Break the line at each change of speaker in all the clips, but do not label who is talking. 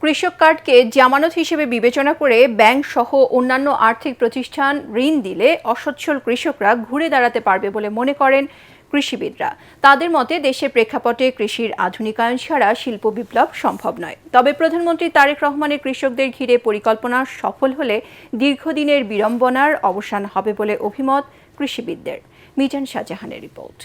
কৃষক কার্ডকে জামানত হিসেবে বিবেচনা করে ব্যাংক সহ অন্যান্য আর্থিক প্রতিষ্ঠান ঋণ দিলে অসচ্ছল কৃষকরা ঘুরে দাঁড়াতে পারবে বলে মনে করেন কৃষিবিদরা। তাদের মতে দেশের প্রেক্ষাপটে কৃষির আধুনিকায়ন ছাড়া শিল্প বিপ্লব সম্ভব নয়। তবে প্রধানমন্ত্রী তারেক রহমানের কৃষকদের ঘিরে পরিকল্পনা সফল হলে দীর্ঘদিনের বিড়ম্বনার অবসান হবে বলে অভিমত কৃষিবিদদের। মিজান শাহজাহানের রিপোর্ট।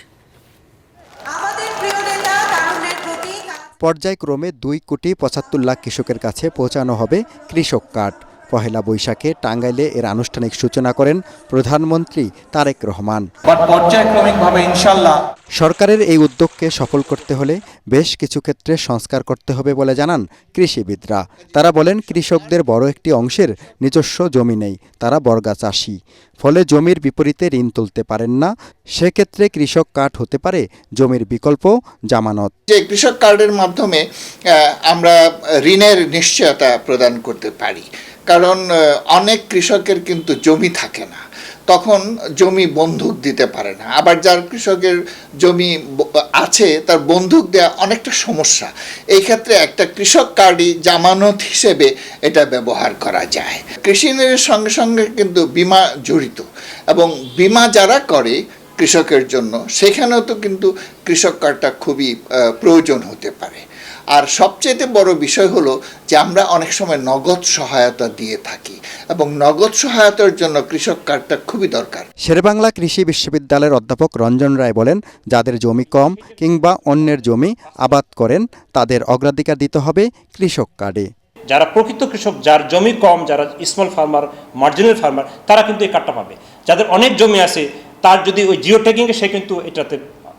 পর্যায়ক্রমে 2,75,00,000 কৃষকের কাছে পৌঁছানো হবে কৃষক কার্ড। পহেলা বৈশাখে টাঙ্গাইলে এর আনুষ্ঠানিক সূচনা করেন প্রধানমন্ত্রী তারেক রহমান।
পর্যায়ক্রমিকভাবে ইনশাআল্লাহ
সরকারের এই উদ্যোগকে সফল করতে হলে বেশ কিছু ক্ষেত্রে সংস্কার করতে হবে বলে জানান কৃষিবিদরা। তারা বলেন, কৃষকদের বড় একটি অংশের নিজস্ব জমি নেই, তারা বর্গা চাষি, ফলে জমির বিপরীতে ঋণ তুলতে পারেন না। সেক্ষেত্রে কৃষক কার্ড হতে পারে জমির বিকল্প জামানত।
যে কৃষক কার্ডের মাধ্যমে আমরা ঋণের নিশ্চয়তা প্রদান করতে পারি, কারণ অনেক কৃষকের কিন্তু জমি থাকে না, তখন জমি বন্ধক দিতে পারে না। আবার যার কৃষকের জমি আছে তার বন্ধক দেওয়া অনেকটা সমস্যা। এই ক্ষেত্রে একটা কৃষক কার্ডই জামানত হিসেবে এটা ব্যবহার করা যায়। কৃষি ঋণের সঙ্গে সঙ্গে কিন্তু বীমা জড়িত, এবং বীমা যারা করে কৃষকের জন্য সেখানেও তো কিন্তু কৃষক কার্ডটা খুবই প্রয়োজন হতে পারে। আর সবচেয়ে বড় বিষয় হলো যে আমরা অনেক সময় নগদ সহায়তা দিয়ে থাকি, এবং নগদ সহায়তার জন্য কৃষক কার্ডটা খুবই দরকার।
শেরেবাংলা কৃষি বিশ্ববিদ্যালয়ের অধ্যাপক রঞ্জন রায় বলেন, যাদের জমি কম কিংবা অন্যের জমি আবাদ করেন তাদের অগ্রাধিকার দিতে হবে কৃষক কার্ডে।
যারা প্রকৃত কৃষক, যার জমি কম, যারা স্মল ফার্মার, মার্জিনাল ফার্মার, তারা কিন্তু এই কার্ডটা পাবে। যাদের অনেক জমি আছে তার যদি ওই জিও ট্যাগিংয়ে সে কিন্তু এটাতে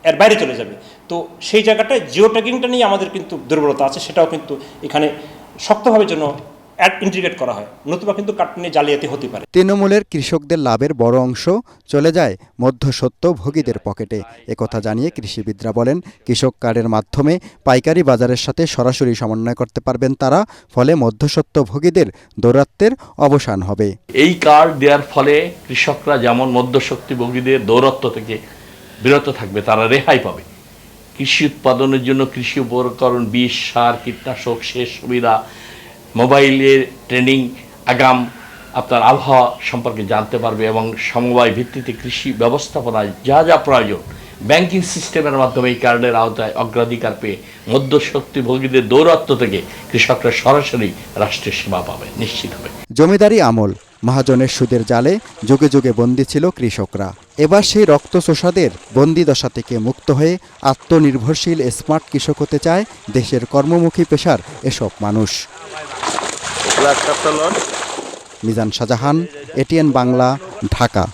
এর বাইরে চলে যাবে। তো সেই জায়গাটায় জিও ট্যাগিংটা নিয়ে আমাদের কিন্তু দুর্বলতা আছে, সেটাও কিন্তু এখানে শক্তভাবে যেন ইন্টিগ্রেট করা হয়, নতুবা কিন্তু কার্ড নিয়ে জালিয়াতি হতে পারে।
তৃণমূলের কৃষকদের লাভের বড় অংশ চলে যায় মধ্যস্বত্ব ভোগীদের পকেটে। একথা জানিয়ে কৃষিবিদরা বলেন, কৃষক কার্ডের মাধ্যমে পাইকারি বাজারের সাথে সরাসরি সমন্বয় করতে পারবেন তারা, ফলে মধ্যস্বত্ব ভোগীদের দৌরাত্ম্যের অবসান হবে।
এই কার্ড দেওয়ার ফলে কৃষকরা যেমন মধ্যস্বত্ব ভোগীদের দৌরাত্ম্য থেকে বিরত থাকবে, তারা রেহাই পাবে। কৃষি উৎপাদনের জন্য কৃষি উপকরণ, বীজ, সার, কীটনাশক, সেচ সুবিধা, মোবাইলের ট্রেনিং, আগাম আপনার আবহাওয়া সম্পর্কে জানতে পারবে, এবং সমবায় ভিত্তিতে কৃষি ব্যবস্থাপনায় যা যা প্রয়োজন ব্যাংকিং সিস্টেমের মাধ্যমে এই কার্ডের আওতায় অগ্রাধিকার পেয়ে মধ্যস্বত্বভোগীদের দৌরাত্ম্য থেকে কৃষকরা সরাসরি রাষ্ট্রের সেবা পাবে, নিশ্চিত হবে।
জমিদারি আমল, মহাজনের সুদের জালে যুগে যুগে বন্দী ছিল কৃষকরা। এবার সেই রক্তচোষাদের বন্দিদশা থেকে মুক্ত হয়ে আত্মনির্ভরশীল স্মার্ট কৃষক হতে চায় দেশের কর্মমুখী পেশার এসব মানুষ। মিজান শাহজাহান, এটিএন বাংলা, ঢাকা।